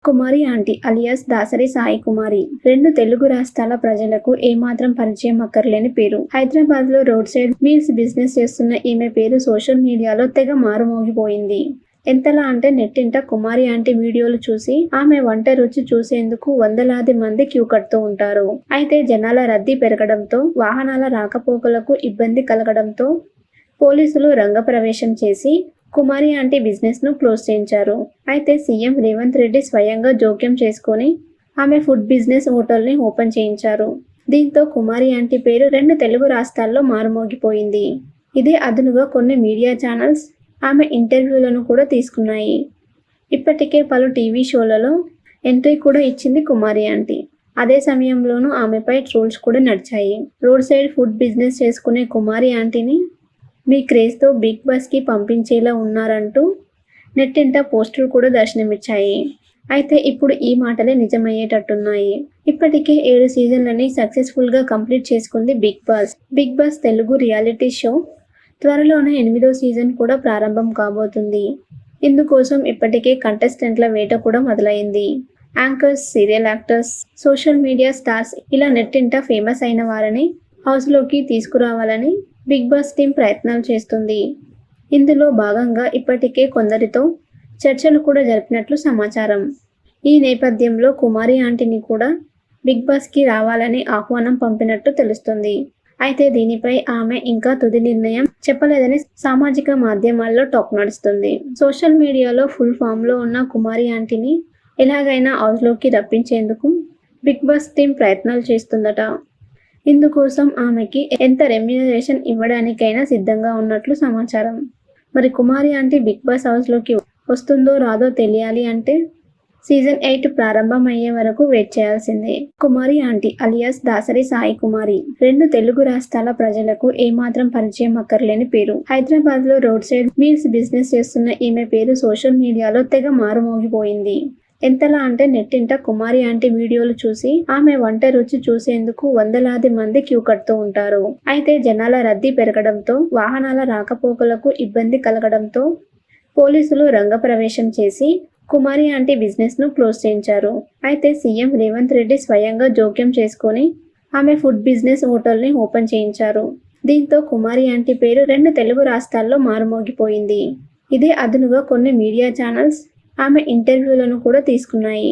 కుమారి aunty alias Dasari Sai కుమారి 2 తెలుగు రాష్ట్రాల ప్రజలకు ఏమాత్రం పరిచయం అక్కర్లేని పేరు. హైదరాబాద్ లో రోడ్ సైడ్ మీల్స్ బిజినెస్ చేస్తున్న ఈమె పేరు సోషల్ మీడియాలో తెగ మారుమోగిపోయింది. ఎంతలా అంటే నెట్టింట కుమారి ఆంటీ వీడియోలు చూసి ఆమె వంట రుచి చూసేందుకు వందలాది మంది క్యూ కడుతూ ఉంటారు. అయితే జనాల రద్దీ పెరగడంతో, వాహనాల రాకపోకలకు ఇబ్బంది కలగడంతో పోలీసులు రంగప్రవేశం చేసి కుమారి ఆంటీ బిజినెస్ ను క్లోజ్ చేయించారు. అయితే సీఎం రేవంత్ రెడ్డి స్వయంగా జోక్యం చేసుకుని ఆమె ఫుడ్ బిజినెస్ హోటల్ ని ఓపెన్ చేయించారు. దీంతో కుమారి ఆంటీ పేరు 2 తెలుగు రాష్ట్రాల్లో మారుమోగిపోయింది. ఇదే అదనుగా కొన్ని మీడియా ఛానల్స్ ఆమె ఇంటర్వ్యూలను కూడా తీసుకున్నాయి. ఇప్పటికే పలు టీవీ షోలలో ఎంట్రీ కూడా ఇచ్చింది కుమారి ఆంటీ. అదే సమయంలోనూ ఆమెపై ట్రోల్స్ కూడా నడిచాయి. రోడ్ సైడ్ ఫుడ్ బిజినెస్ చేసుకునే కుమారి ఆంటీని మీ క్రేజ్తో బిగ్ బాస్కి పంపించేలా ఉన్నారంటూ నెట్టింట పోస్టులు కూడా దర్శనమిచ్చాయి. అయితే ఇప్పుడు ఈ మాటలే నిజమయ్యేటట్టున్నాయి. ఇప్పటికే 7 సీజన్లని సక్సెస్ఫుల్గా కంప్లీట్ చేసుకుంది Bigg Boss. Bigg Boss Telugu reality show త్వరలోనే 8వ సీజన్ కూడా ప్రారంభం కాబోతుంది. ఇందుకోసం ఇప్పటికే కంటెస్టెంట్ల వేట కూడా మొదలైంది. Anchors, serial actors, social media stars ఇలా నెట్టింట ఫేమస్ అయిన వారిని హౌస్లోకి తీసుకురావాలని బిగ్ బాస్ టీం ప్రయత్నాలు చేస్తుంది. ఇందులో భాగంగా ఇప్పటికే కొందరితో చర్చలు కూడా జరిపినట్లు సమాచారం. ఈ నేపథ్యంలో కుమారి ఆంటీని కూడా బిగ్ బాస్కి రావాలని ఆహ్వానం పంపినట్టు తెలుస్తుంది. అయితే దీనిపై ఆమె ఇంకా తుది నిర్ణయం చెప్పలేదని సామాజిక మాధ్యమాల్లో టాక్ నడుస్తుంది. సోషల్ మీడియాలో ఫుల్ ఫామ్లో ఉన్న కుమారి ఆంటీని ఎలాగైనా హౌస్లోకి రప్పించేందుకు బిగ్ బాస్ టీం ప్రయత్నాలు చేస్తుందట. ఇందుకోసం ఆమెకి ఎంత రెమ్యునరేషన్ ఇవ్వడానికైనా సిద్ధంగా ఉన్నట్లు సమాచారం. మరి కుమారి ఆంటీ బిగ్ బాస్ హౌస్లోకి వస్తుందో రాదో తెలియాలి అంటే సీజన్ 8 ప్రారంభం అయ్యే వరకు వెయిట్ చేయాల్సిందే. కుమారి ఆంటీ అలియాస్ దాసరి సాయి కుమారి 2 తెలుగు రాష్ట్రాల ప్రజలకు ఏమాత్రం పరిచయం అక్కర్లేని పేరు. హైదరాబాద్ లో రోడ్ సైడ్ మీల్స్ బిజినెస్ చేస్తున్న ఈమె పేరు సోషల్ మీడియాలో తెగ మారుమోగిపోయింది. ఎంతలా అంటే నెట్టింట కుమారి ఆంటీ వీడియోలు చూసి ఆమె వంట రుచి చూసేందుకు వందలాది మంది క్యూ కడుతూ ఉంటారు. అయితే జనాల రద్దీ పెరగడంతో, వాహనాల రాకపోకలకు ఇబ్బంది కలగడంతో పోలీసులు రంగప్రవేశం చేసి కుమారి ఆంటీ బిజినెస్ ను క్లోజ్ చేయించారు. అయితే సీఎం రేవంత్ రెడ్డి స్వయంగా జోక్యం చేసుకుని ఆమె ఫుడ్ బిజినెస్ హోటల్ ని ఓపెన్ చేయించారు. దీంతో కుమారి ఆంటీ పేరు 2 తెలుగు రాష్ట్రాల్లో మారుమోగిపోయింది. ఇదే అదనుగా కొన్ని మీడియా ఛానల్స్ ఆమె ఇంటర్వ్యూలను కూడా తీసుకున్నాయి.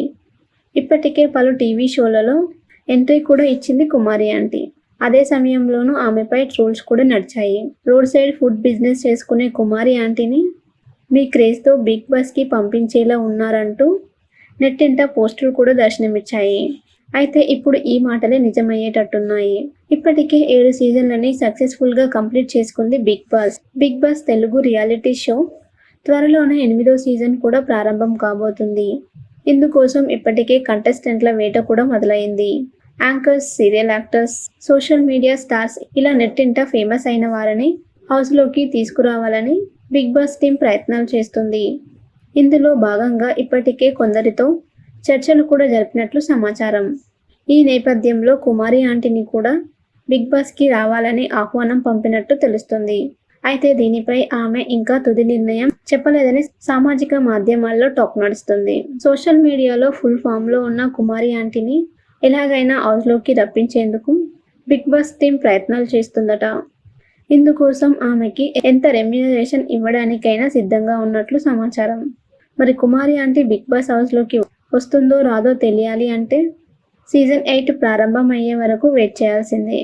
ఇప్పటికే పలు టీవీ షోలలో ఎంట్రీ కూడా ఇచ్చింది కుమారి ఆంటీ. అదే సమయంలోనూ ఆమెపై ట్రోల్స్ కూడా నడిచాయి. రోడ్ సైడ్ ఫుడ్ బిజినెస్ చేసుకునే కుమారి ఆంటీని మీ క్రేజ్తో బిగ్ బాస్కి పంపించేలా ఉన్నారంటూ నెట్టింట పోస్టులు కూడా దర్శనమిచ్చాయి. అయితే ఇప్పుడు ఈ మాటలే నిజమయ్యేటట్టున్నాయి. ఇప్పటికే 7 సీజన్లని సక్సెస్ఫుల్గా కంప్లీట్ చేసుకుంది Bigg Boss. Bigg Boss Telugu reality show త్వరలోనే 8వ సీజన్ కూడా ప్రారంభం కాబోతుంది. ఇందుకోసం ఇప్పటికే కంటెస్టెంట్ల వేట కూడా మొదలైంది. Anchors, serial actors, social media stars ఇలా నెట్టింట ఫేమస్ అయిన వారిని హౌస్లోకి తీసుకురావాలని బిగ్ బాస్ టీం ప్రయత్నాలు చేస్తుంది. ఇందులో భాగంగా ఇప్పటికే కొందరితో చర్చలు కూడా జరిపినట్లు సమాచారం. ఈ నేపథ్యంలో కుమారి ఆంటీని కూడా బిగ్ బాస్కి రావాలని ఆహ్వానం పంపినట్టు తెలుస్తుంది. అయితే దీనిపై ఆమె ఇంకా తుది నిర్ణయం చెప్పలేదని సామాజిక మాధ్యమాల్లో టాక్ నడుస్తుంది. సోషల్ మీడియాలో ఫుల్ ఫామ్లో ఉన్న కుమారి ఆంటీని ఎలాగైనా హౌస్లోకి రప్పించేందుకు బిగ్ బాస్ టీం ప్రయత్నాలు చేస్తుందట. ఇందుకోసం ఆమెకి ఎంత రెమ్యునరేషన్ ఇవ్వడానికైనా సిద్ధంగా ఉన్నట్లు సమాచారం. మరి కుమారి ఆంటీ బిగ్ బాస్ హౌస్లోకి వస్తుందో రాదో తెలియాలి అంటే సీజన్ 8 ప్రారంభం అయ్యే వరకు వెయిట్ చేయాల్సిందే.